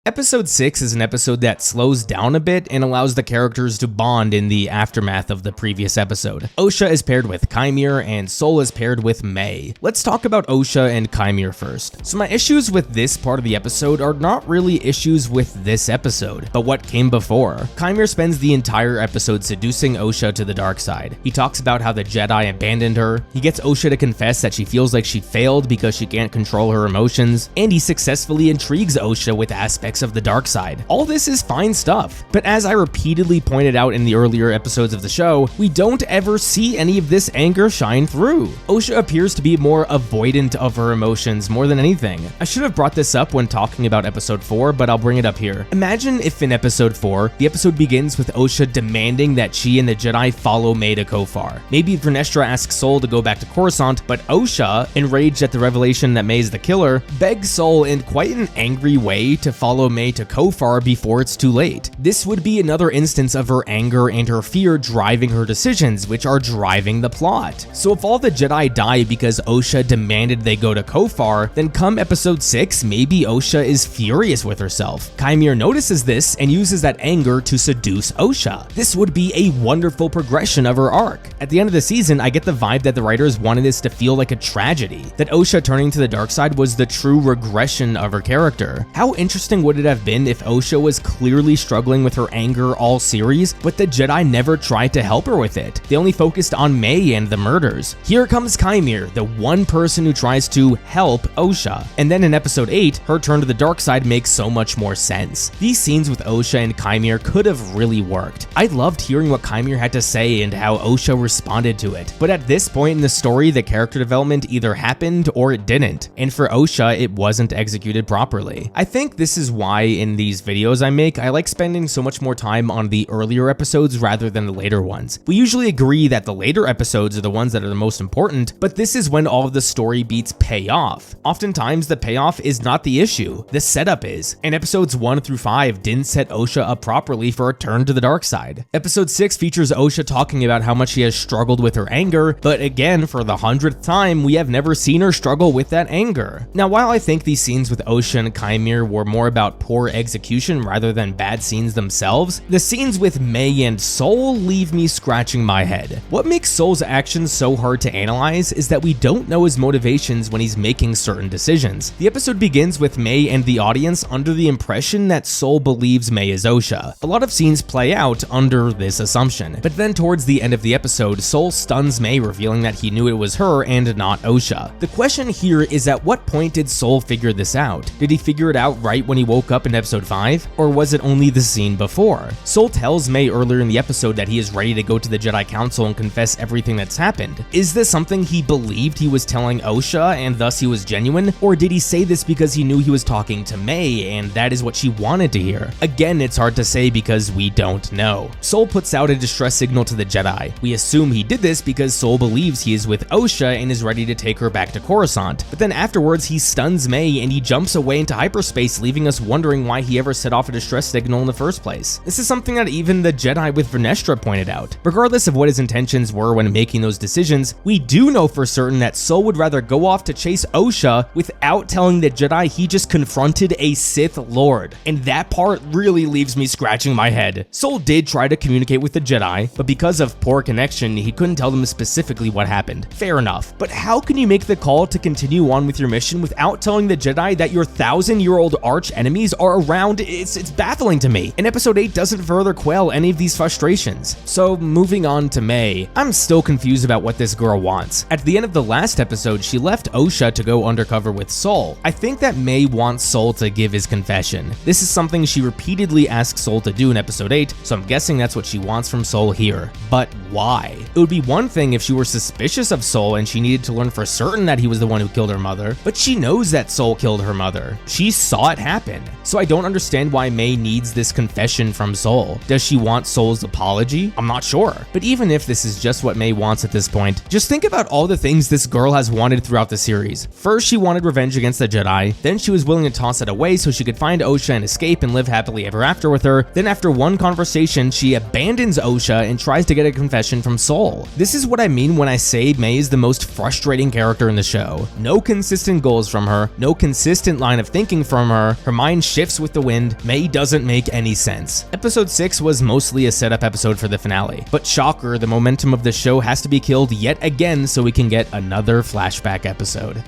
Episode 6 is an episode that slows down a bit and allows the characters to bond in the aftermath of the previous episode. Osha is paired with Kymir and Sol is paired with May. Let's talk about Osha and Kymir first. So my issues with this part of the episode are not really issues with this episode, but what came before. Kymir spends the entire episode seducing Osha to the dark side. He talks about how the Jedi abandoned her, he gets Osha to confess that she feels like she failed because she can't control her emotions, and he successfully intrigues Osha with aspects aspects of the dark side. All this is fine stuff, but as I repeatedly pointed out in the earlier episodes of the show, we don't ever see any of this anger shine through. Osha appears to be more avoidant of her emotions more than anything. I should have brought this up when talking about episode 4, but I'll bring it up here. Imagine if in episode 4, the episode begins with Osha demanding that she and the Jedi follow May to Kofar. Maybe Vernestra asks Sol to go back to Coruscant, but Osha, enraged at the revelation that May is the killer, begs Sol in quite an angry way to follow May to Kofar before it's too late. This would be another instance of her anger and her fear driving her decisions, which are driving the plot. So if all the Jedi die because Osha demanded they go to Kofar, then come episode 6, maybe Osha is furious with herself. Chimere notices this and uses that anger to seduce Osha. This would be a wonderful progression of her arc. At the end of the season, I get the vibe that the writers wanted this to feel like a tragedy, that Osha turning to the dark side was the true regression of her character. How interesting would it have been if Osha was clearly struggling with her anger all series, but the Jedi never tried to help her with it? They only focused on May and the murders. Here comes Chimere, the one person who tries to help Osha. And then in episode 8, her turn to the dark side makes so much more sense. These scenes with Osha and Chimere could have really worked. I loved hearing what Chimere had to say and how Osha responded to it. But at this point in the story, the character development either happened or it didn't. And for Osha, it wasn't executed properly. I think this is why in these videos I make, I like spending so much more time on the earlier episodes rather than the later ones. We usually agree that the later episodes are the ones that are the most important, but this is when all of the story beats pay off. Oftentimes, the payoff is not the issue, the setup is, and episodes 1 through 5 didn't set Osha up properly for a turn to the dark side. Episode 6 features Osha talking about how much she has struggled with her anger, but again, for the 100th time, we have never seen her struggle with that anger. Now, while I think these scenes with Osha and Chimere were more about poor execution rather than bad scenes themselves, the scenes with May and Sol leave me scratching my head. What makes Sol's actions so hard to analyze is that we don't know his motivations when he's making certain decisions. The episode begins with May and the audience under the impression that Sol believes May is Osha. A lot of scenes play out under this assumption, but then towards the end of the episode, Sol stuns May, revealing that he knew it was her and not Osha. The question here is, at what point did Sol figure this out? Did he figure it out right when he woke up in episode 5? Or was it only the scene before? Sol tells May earlier in the episode that he is ready to go to the Jedi Council and confess everything that's happened. Is this something he believed he was telling Osha and thus he was genuine? Or did he say this because he knew he was talking to May and that is what she wanted to hear? Again, it's hard to say because we don't know. Sol puts out a distress signal to the Jedi. We assume he did this because Sol believes he is with Osha and is ready to take her back to Coruscant. But then afterwards, he stuns May and he jumps away into hyperspace, leaving us wondering why he ever set off a distress signal in the first place. This is something that even the Jedi with Vernestra pointed out. Regardless of what his intentions were when making those decisions, we do know for certain that Sol would rather go off to chase Osha without telling the Jedi he just confronted a Sith Lord. And that part really leaves me scratching my head. Sol did try to communicate with the Jedi, but because of poor connection, he couldn't tell them specifically what happened. Fair enough. But how can you make the call to continue on with your mission without telling the Jedi that your 1,000-year-old arch enemies are around? It's baffling to me. And episode 8 doesn't further quell any of these frustrations. So moving on to May, I'm still confused about what this girl wants. At the end of the last episode, she left Osha to go undercover with Sol. I think that May wants Sol to give his confession. This is something she repeatedly asks Sol to do in episode 8, so I'm guessing that's what she wants from Sol here. But why? It would be one thing if she were suspicious of Sol and she needed to learn for certain that he was the one who killed her mother, but she knows that Sol killed her mother. She saw it happen. So I don't understand why May needs this confession from Sol. Does she want Sol's apology? I'm not sure. But even if this is just what May wants at this point, just think about all the things this girl has wanted throughout the series. First, she wanted revenge against the Jedi, then she was willing to toss it away so she could find Osha and escape and live happily ever after with her. Then after one conversation, she abandons Osha and tries to get a confession from Sol. This is what I mean when I say May is the most frustrating character in the show. No consistent goals from her, no consistent line of thinking from her, her mind shifts with the wind. May doesn't make any sense. Episode 6 was mostly a setup episode for the finale, but shocker, the momentum of the show has to be killed yet again so we can get another flashback episode.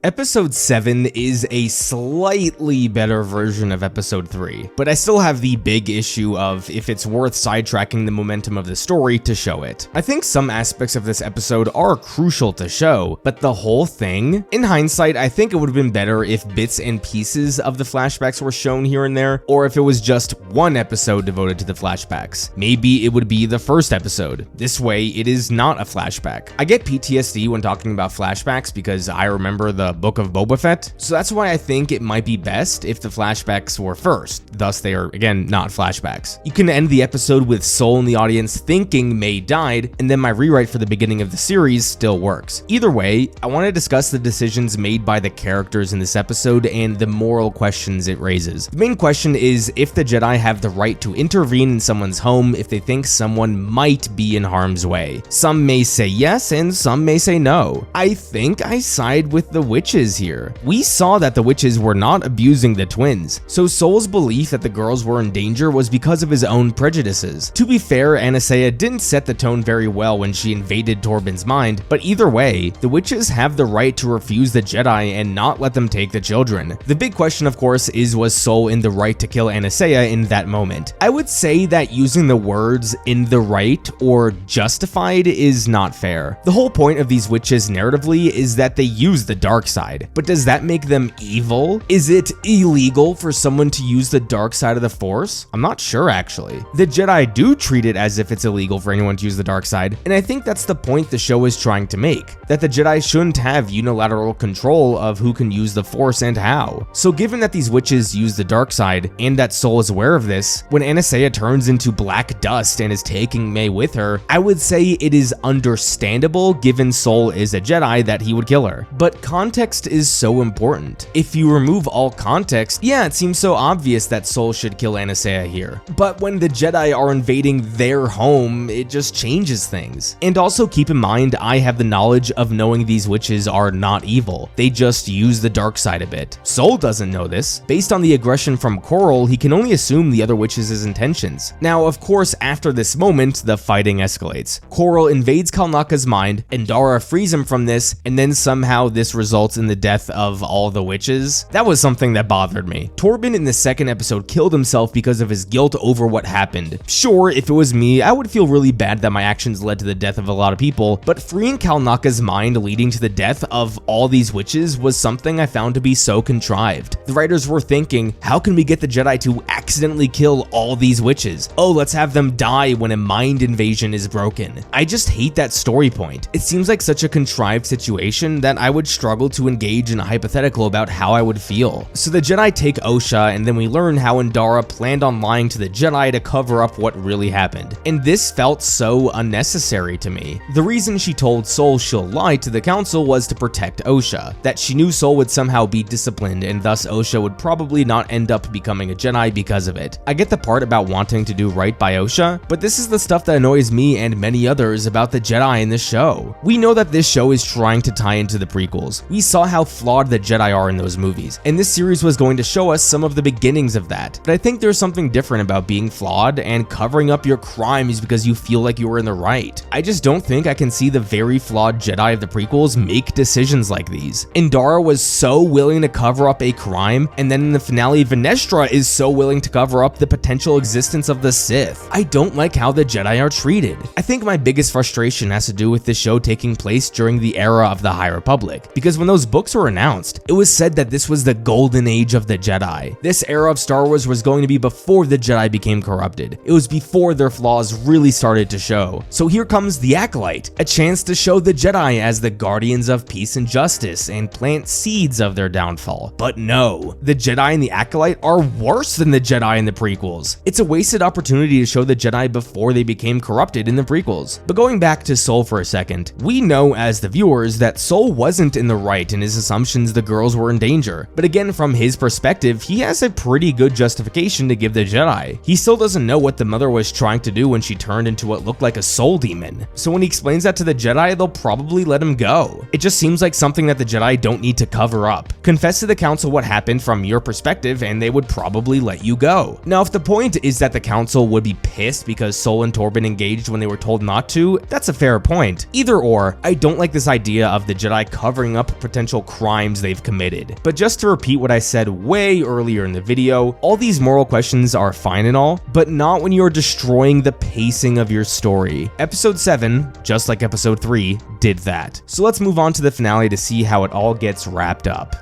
Episode 7 is a slightly better version of Episode 3, but I still have the big issue of if it's worth sidetracking the momentum of the story to show it. I think some aspects of this episode are crucial to show, but the whole thing, in hindsight, I think it would have been better if bits and pieces of the flashbacks were shown here and there, or if it was just one episode devoted to the flashbacks. Maybe it would be the first episode. This way, it is not a flashback. I get PTSD when talking about flashbacks because I remember the Book of Boba Fett, so that's why I think it might be best if the flashbacks were first, thus they are, again, not flashbacks. You can end the episode with Sol in the audience thinking May died, and then my rewrite for the beginning of the series still works. Either way, I want to discuss the decisions made by the characters in this episode and the moral questions it raises. The main question is if the Jedi have the right to intervene in someone's home if they think someone might be in harm's way. Some may say yes, and some may say no. I think I side with the witches here. We saw that the witches were not abusing the twins, so Sol's belief that the girls were in danger was because of his own prejudices. To be fair, Anastasia didn't set the tone very well when she invaded Torben's mind, but either way, the witches have the right to refuse the Jedi and not let them take the children. The big question, of course, is was Sol in the right to kill Anastasia in that moment? I would say that using the words "in the right" or "justified" is not fair. The whole point of these witches narratively is that they use the dark side, but does that make them evil? Is it illegal for someone to use the dark side of the Force? I'm not sure, actually. The Jedi do treat it as if it's illegal for anyone to use the dark side, and I think that's the point the show is trying to make, that the Jedi shouldn't have unilateral control of who can use the Force and how. So given that these witches use the dark side, and that Sol is aware of this, when Anastasia turns into black dust and is taking May with her, I would say it is understandable given Sol is a Jedi that he would kill her. But context is so important. If you remove all context, yeah, it seems so obvious that Sol should kill Anastasia here. But when the Jedi are invading their home, it just changes things. And also keep in mind, I have the knowledge of knowing these witches are not evil. They just use the dark side a bit. Sol doesn't know this. Based on the aggression from Coral, he can only assume the other witches' intentions. Now, of course, after this moment, the fighting escalates. Coral invades Kalnaka's mind, and Dara frees him from this, and then somehow this results in the death of all the witches. That was something that bothered me. Torben in the second episode killed himself because of his guilt over what happened. Sure, if it was me, I would feel really bad that my actions led to the death of a lot of people, but freeing Kalnaka's mind leading to the death of all these witches was something I found to be so contrived. The writers were thinking, how can we get the Jedi to accidentally kill all these witches? Oh, let's have them die when a mind invasion is broken. I just hate that story point. It seems like such a contrived situation that I would struggle to engage in a hypothetical about how I would feel. So the Jedi take Osha, and then we learn how Indara planned on lying to the Jedi to cover up what really happened. And this felt so unnecessary to me. The reason she told Sol she'll lie to the council was to protect Osha, that she knew Sol would somehow be disciplined and thus Osha would probably not end up becoming a Jedi because of it. I get the part about wanting to do right by Osha, but this is the stuff that annoys me and many others about the Jedi in this show. We know that this show is trying to tie into the prequels. We saw how flawed the Jedi are in those movies, and this series was going to show us some of the beginnings of that. But I think there's something different about being flawed and covering up your crimes because you feel like you were in the right. I just don't think I can see the very flawed Jedi of the prequels make decisions like these. Indara was so willing to cover up a crime, and then in the finale, Venestra is so willing to cover up the potential existence of the Sith. I don't like how the Jedi are treated. I think my biggest frustration has to do with the show taking place during the era of the High Republic, because when those books were announced, it was said that this was the golden age of the Jedi. This era of Star Wars was going to be before the Jedi became corrupted. It was before their flaws really started to show. So here comes the Acolyte, a chance to show the Jedi as the guardians of peace and justice and plant seeds of their downfall. But no, the Jedi and the Acolyte are worse than the Jedi in the prequels. It's a wasted opportunity to show the Jedi before they became corrupted in the prequels. But going back to Sol for a second, we know as the viewers that Sol wasn't in the right in his assumptions the girls were in danger. But again, from his perspective, he has a pretty good justification to give the Jedi. He still doesn't know what the mother was trying to do when she turned into what looked like a soul demon. So when he explains that to the Jedi, they'll probably let him go. It just seems like something that the Jedi don't need to cover up. Confess to the council what happened from your perspective and they would probably let you go. Now, if the point is that the council would be pissed because Sol and Torben engaged when they were told not to, that's a fair point. Either or, I don't like this idea of the Jedi covering up potential crimes they've committed. But just to repeat what I said way earlier in the video, all these moral questions are fine and all, but not when you're destroying the pacing of your story. Episode 7, just like episode 3, did that. So let's move on to the finale to see how it all gets wrapped up.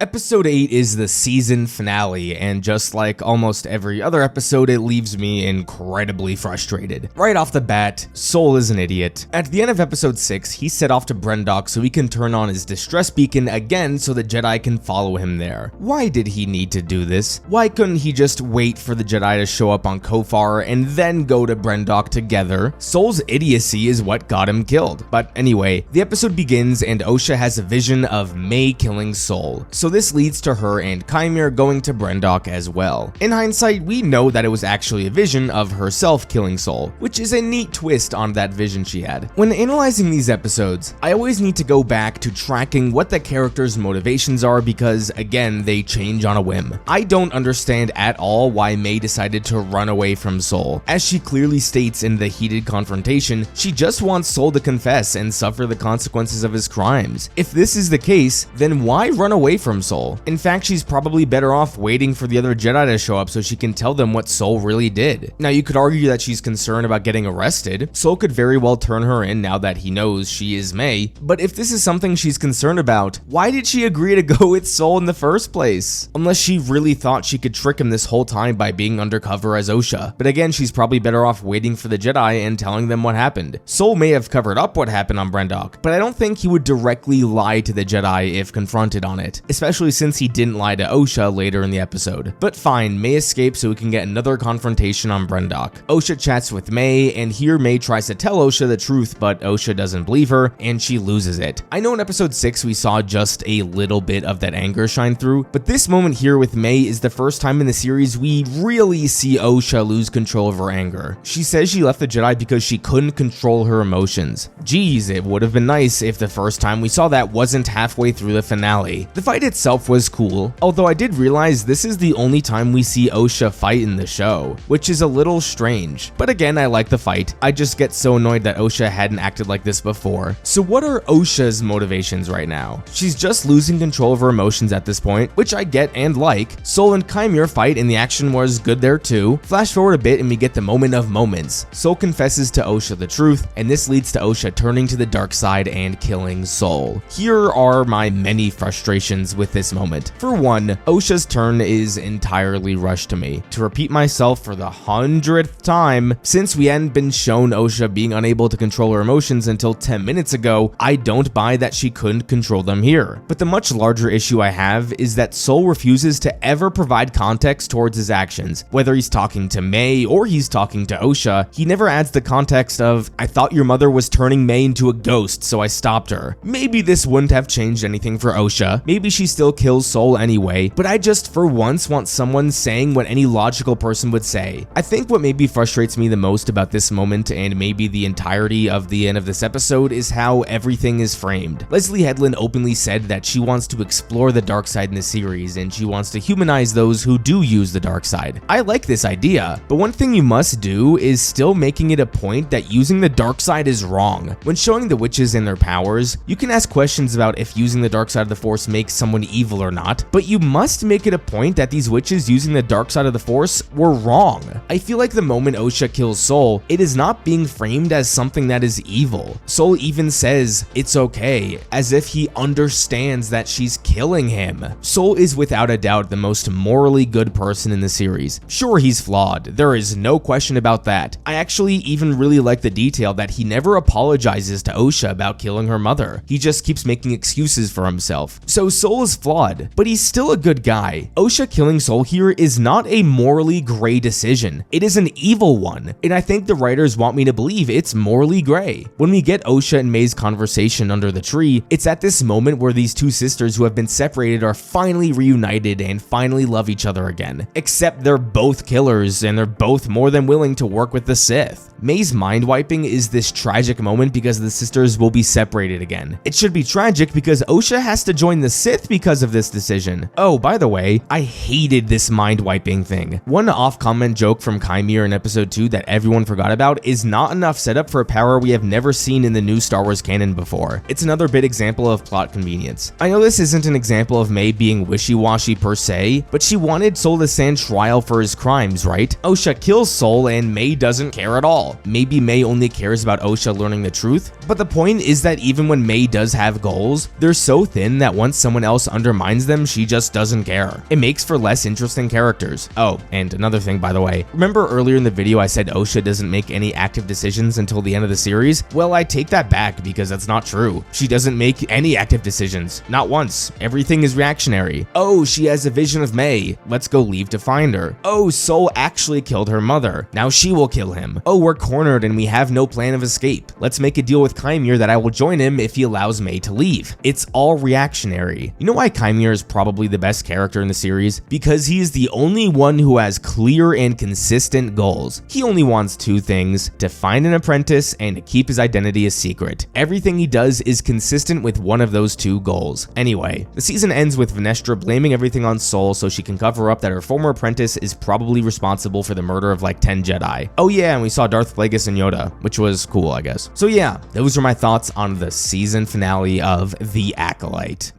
Episode 8 is the season finale, and just like almost every other episode, it leaves me incredibly frustrated. Right off the bat, Sol is an idiot. At the end of episode 6, he set off to Brendok so he can turn on his distress beacon again so the Jedi can follow him there. Why did he need to do this? Why couldn't he just wait for the Jedi to show up on Kofar and then go to Brendok together? Sol's idiocy is what got him killed. But anyway, the episode begins and Osha has a vision of May killing Sol. So this leads to her and Chimere going to Brendok as well. In hindsight, we know that it was actually a vision of herself killing Sol, which is a neat twist on that vision she had. When analyzing these episodes, I always need to go back to tracking what the characters' motivations are because, again, they change on a whim. I don't understand at all why May decided to run away from Sol. As she clearly states in the heated confrontation, she just wants Sol to confess and suffer the consequences of his crimes. If this is the case, then why run away from Sol? In fact, she's probably better off waiting for the other Jedi to show up so she can tell them what Sol really did. Now, you could argue that she's concerned about getting arrested. Sol could very well turn her in now that he knows she is May, but if this is something she's concerned about, why did she agree to go with Sol in the first place? Unless she really thought she could trick him this whole time by being undercover as Osha. But again, she's probably better off waiting for the Jedi and telling them what happened. Sol may have covered up what happened on Brendok, but I don't think he would directly lie to the Jedi if confronted on it, especially since he didn't lie to Osha later in the episode. But fine, May escapes so we can get another confrontation on Brendok. Osha chats with May, and here May tries to tell Osha the truth, but Osha doesn't believe her, and she loses it. I know in episode 6 we saw just a little bit of that anger shine through, but this moment here with May is the first time in the series we really see Osha lose control of her anger. She says she left the Jedi because she couldn't control her emotions. Geez, it would have been nice if the first time we saw that wasn't halfway through the finale. The fight itself was cool, although I did realize this is the only time we see Osha fight in the show, which is a little strange. But again, I like the fight. I just get so annoyed that Osha hadn't acted like this before. So what are Osha's motivations right now? She's just losing control of her emotions at this point, which I get and like. Sol and Chimere fight and the action was good there too. Flash forward a bit and we get the moment of moments. Sol confesses to Osha the truth, and this leads to Osha turning to the dark side and killing Sol. Here are my many frustrations with this moment. For one, Osha's turn is entirely rushed to me. To repeat myself for the 100th time, since we hadn't been shown Osha being unable to control her emotions until 10 minutes ago, I don't buy that she couldn't control them here. But the much larger issue I have is that Sol refuses to ever provide context towards his actions. Whether he's talking to May or he's talking to Osha, he never adds the context of, I thought your mother was turning May into a ghost, so I stopped her. Maybe this wouldn't have changed anything for Osha. Maybe she still kills Sol anyway, but I just for once want someone saying what any logical person would say. I think what maybe frustrates me the most about this moment and maybe the entirety of the end of this episode is how everything is framed. Leslie Headland openly said that she wants to explore the dark side in the series and she wants to humanize those who do use the dark side. I like this idea, but one thing you must do is still making it a point that using the dark side is wrong. When showing the witches and their powers, you can ask questions about if using the dark side of the Force makes someone evil or not, but you must make it a point that these witches using the dark side of the Force were wrong. I feel like the moment Osha kills Sol, it is not being framed as something that is evil. Sol even says, it's okay, as if he understands that she's killing him. Sol is without a doubt the most morally good person in the series. Sure, he's flawed, there is no question about that. I actually even really like the detail that he never apologizes to Osha about killing her mother. He just keeps making excuses for himself. So Sol is flawed, but he's still a good guy. Osha killing Sol here is not a morally gray decision. It is an evil one, and I think the writers want me to believe it's morally gray. When we get Osha and May's conversation under the tree, it's at this moment where these two sisters who have been separated are finally reunited and finally love each other again. Except they're both killers and they're both more than willing to work with the Sith. May's mind wiping is this tragic moment because the sisters will be separated again. It should be tragic because Osha has to join the Sith because of this decision. Oh, by the way, I hated this mind-wiping thing. One off-comment joke from Chimera in episode 2 that everyone forgot about is not enough setup for a power we have never seen in the new Star Wars canon before. It's another big example of plot convenience. I know this isn't an example of May being wishy-washy per se, but she wanted Sol to stand trial for his crimes, right? Osha kills Sol and May doesn't care at all. Maybe May only cares about Osha learning the truth, but the point is that even when May does have goals, they're so thin that once someone else undermines them, she just doesn't care. It makes for less interesting characters. Oh, and another thing, by the way, remember earlier in the video I said Osha doesn't make any active decisions until the end of the series? Well, I take that back because that's not true. She doesn't make any active decisions. Not once. Everything is reactionary. Oh, she has a vision of May. Let's go leave to find her. Oh, Sol actually killed her mother. Now she will kill him. Oh, we're cornered and we have no plan of escape. Let's make a deal with Chimera that I will join him if he allows May to leave. It's all reactionary. You know why Chimera is probably the best character in the series? Because he is the only one who has clear and consistent goals. He only wants two things: to find an apprentice and to keep his identity a secret. Everything he does is consistent with one of those two goals. Anyway, the season ends with Venestra blaming everything on Sol so she can cover up that her former apprentice is probably responsible for the murder of like 10 Jedi. Oh yeah, and we saw Darth Plagueis and Yoda, which was cool, I guess. So yeah, those are my thoughts on the season finale of The Acolyte.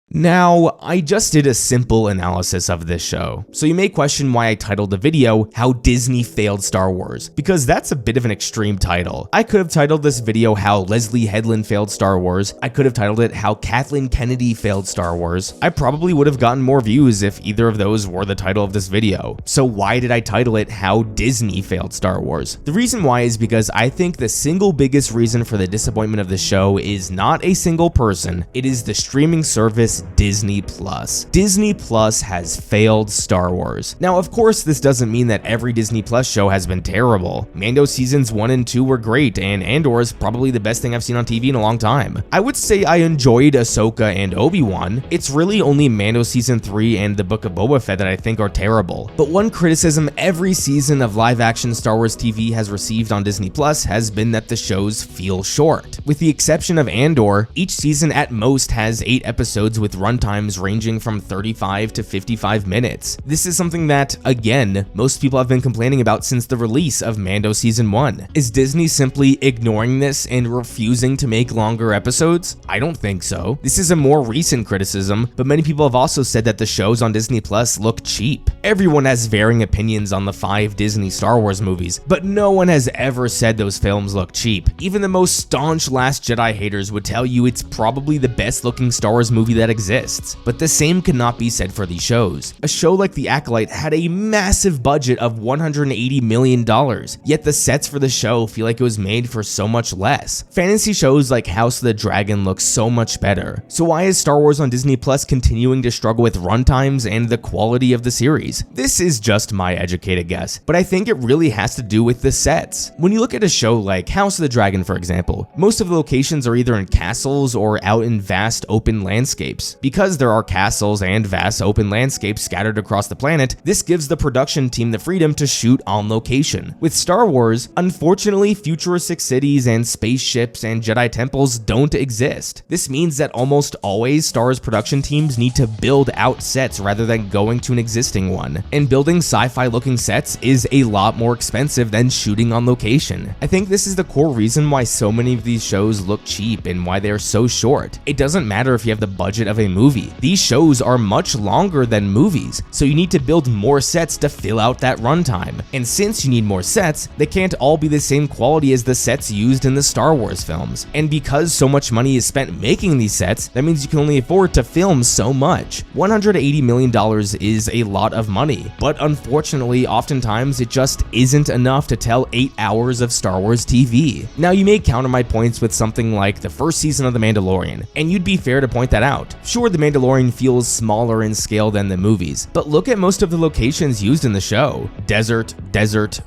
Now, I just did a simple analysis of this show, so you may question why I titled the video How Disney Failed Star Wars, because that's a bit of an extreme title. I could have titled this video How Leslie Headland Failed Star Wars. I could have titled it How Kathleen Kennedy Failed Star Wars. I probably would have gotten more views if either of those were the title of this video. So why did I title it How Disney Failed Star Wars? The reason why is because I think the single biggest reason for the disappointment of the show is not a single person, it is the streaming service Disney Plus. Disney Plus has failed Star Wars. Now, of course, this doesn't mean that every Disney Plus show has been terrible. Mando seasons 1 and 2 were great, and Andor is probably the best thing I've seen on TV in a long time. I would say I enjoyed Ahsoka and Obi-Wan. It's really only Mando season 3 and the Book of Boba Fett that I think are terrible. But one criticism every season of live-action Star Wars TV has received on Disney Plus has been that the shows feel short. With the exception of Andor, each season at most has 8 episodes with runtimes ranging from 35 to 55 minutes. This is something that, again, most people have been complaining about since the release of Mando Season 1. Is Disney simply ignoring this and refusing to make longer episodes? I don't think so. This is a more recent criticism, but many people have also said that the shows on Disney Plus look cheap. Everyone has varying opinions on the 5 Disney Star Wars movies, but no one has ever said those films look cheap. Even the most staunch Last Jedi haters would tell you it's probably the best looking Star Wars movie that exists. But the same cannot be said for these shows. A show like The Acolyte had a massive budget of $180 million, yet the sets for the show feel like it was made for so much less. Fantasy shows like House of the Dragon look so much better. So why is Star Wars on Disney Plus continuing to struggle with runtimes and the quality of the series? This is just my educated guess, but I think it really has to do with the sets. When you look at a show like House of the Dragon, for example, most of the locations are either in castles or out in vast open landscapes. Because there are castles and vast open landscapes scattered across the planet, this gives the production team the freedom to shoot on location. With Star Wars, unfortunately, futuristic cities and spaceships and Jedi temples don't exist. This means that almost always Star Wars production teams need to build out sets rather than going to an existing one. And building sci-fi looking sets is a lot more expensive than shooting on location. I think this is the core reason why so many of these shows look cheap and why they're so short. It doesn't matter if you have the budget of a movie. These shows are much longer than movies, so you need to build more sets to fill out that runtime. And since you need more sets, they can't all be the same quality as the sets used in the Star Wars films. And because so much money is spent making these sets, that means you can only afford to film so much. $180 million is a lot of money, but unfortunately, oftentimes it just isn't enough to tell 8 hours of Star Wars TV. Now, you may counter my points with something like the first season of The Mandalorian, and you'd be fair to point that out. Sure, The Mandalorian feels smaller in scale than the movies, but look at most of the locations used in the show. Desert,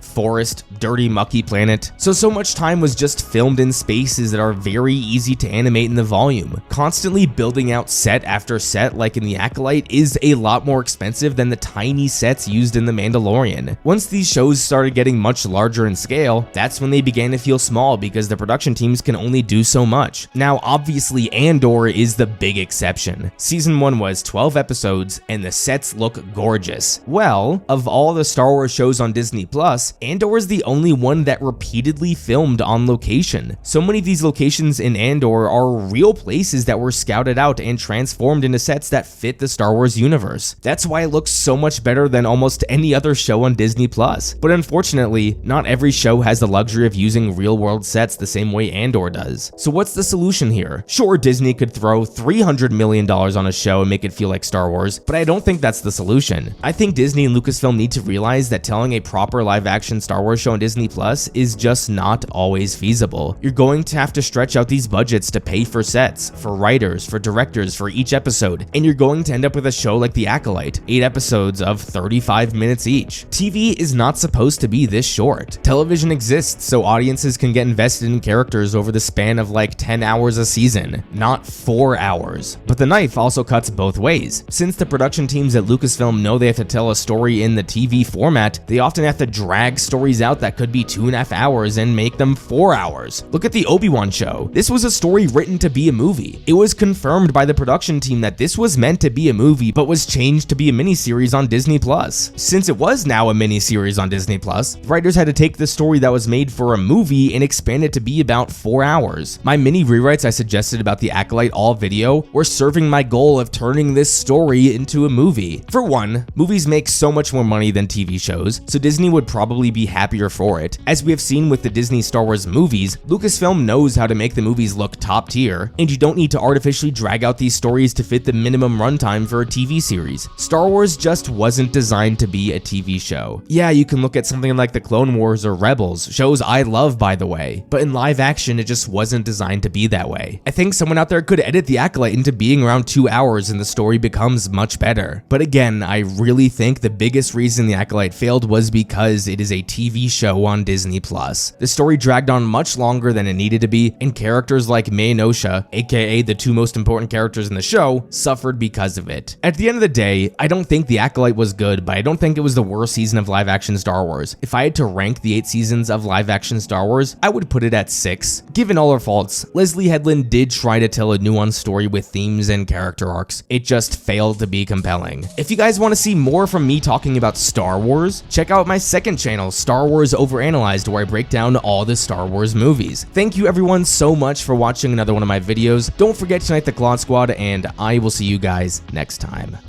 forest, dirty, mucky planet. So much time was just filmed in spaces that are very easy to animate in the volume. Constantly building out set after set like in the Acolyte is a lot more expensive than the tiny sets used in The Mandalorian. Once these shows started getting much larger in scale, that's when they began to feel small because the production teams can only do so much. Now, obviously, Andor is the big exception. Season 1 was 12 episodes, and the sets look gorgeous. Well, of all the Star Wars shows on Disney Plus, Andor is the only one that repeatedly filmed on location. So many of these locations in Andor are real places that were scouted out and transformed into sets that fit the Star Wars universe. That's why it looks so much better than almost any other show on Disney Plus. But unfortunately, not every show has the luxury of using real-world sets the same way Andor does. So what's the solution here? Sure, Disney could throw $300 million on a show and make it feel like Star Wars, but I don't think that's the solution. I think Disney and Lucasfilm need to realize that telling a proper live-action Star Wars show on Disney Plus is just not always feasible. You're going to have to stretch out these budgets to pay for sets, for writers, for directors, for each episode, and you're going to end up with a show like The Acolyte, 8 episodes of 35 minutes each. TV is not supposed to be this short. Television exists so audiences can get invested in characters over the span of like 10 hours a season, not 4 hours. But the knife also cuts both ways. Since the production teams at Lucasfilm know they have to tell a story in the TV format, they often have to drag stories out that could be 2.5 hours and make them 4 hours. Look at the Obi-Wan show. This was a story written to be a movie. It was confirmed by the production team that this was meant to be a movie, but was changed to be a miniseries on Disney Plus. Since it was now a miniseries on Disney Plus, the writers had to take the story that was made for a movie and expand it to be about 4 hours. My mini rewrites I suggested about the Acolyte all video were serving my goal of turning this story into a movie. For one, movies make so much more money than TV shows, so Disney would probably be happier for it. As we have seen with the Disney Star Wars movies, Lucasfilm knows how to make the movies look top tier, and you don't need to artificially drag out these stories to fit the minimum runtime for a TV series. Star Wars just wasn't designed to be a TV show. Yeah, you can look at something like The Clone Wars or Rebels, shows I love by the way, but in live action it just wasn't designed to be that way. I think someone out there could edit The Acolyte into being around 2 hours and the story becomes much better. But again, I really think the biggest reason The Acolyte failed was because it is a TV show on Disney Plus. The story dragged on much longer than it needed to be, and characters like May and Osha, aka the 2 most important characters in the show, suffered because of it. At the end of the day, I don't think The Acolyte was good, but I don't think it was the worst season of live-action Star Wars. If I had to rank the 8 seasons of live-action Star Wars, I would put it at 6. Given all her faults, Leslie Headland did try to tell a nuanced story with themes and character arcs. It just failed to be compelling. If you guys want to see more from me talking about Star Wars, check out my second channel, Star Wars Overanalyzed, where I break down all the Star Wars movies. Thank you everyone so much for watching another one of my videos. Don't forget to tonight the Claw Squad, and I will see you guys next time.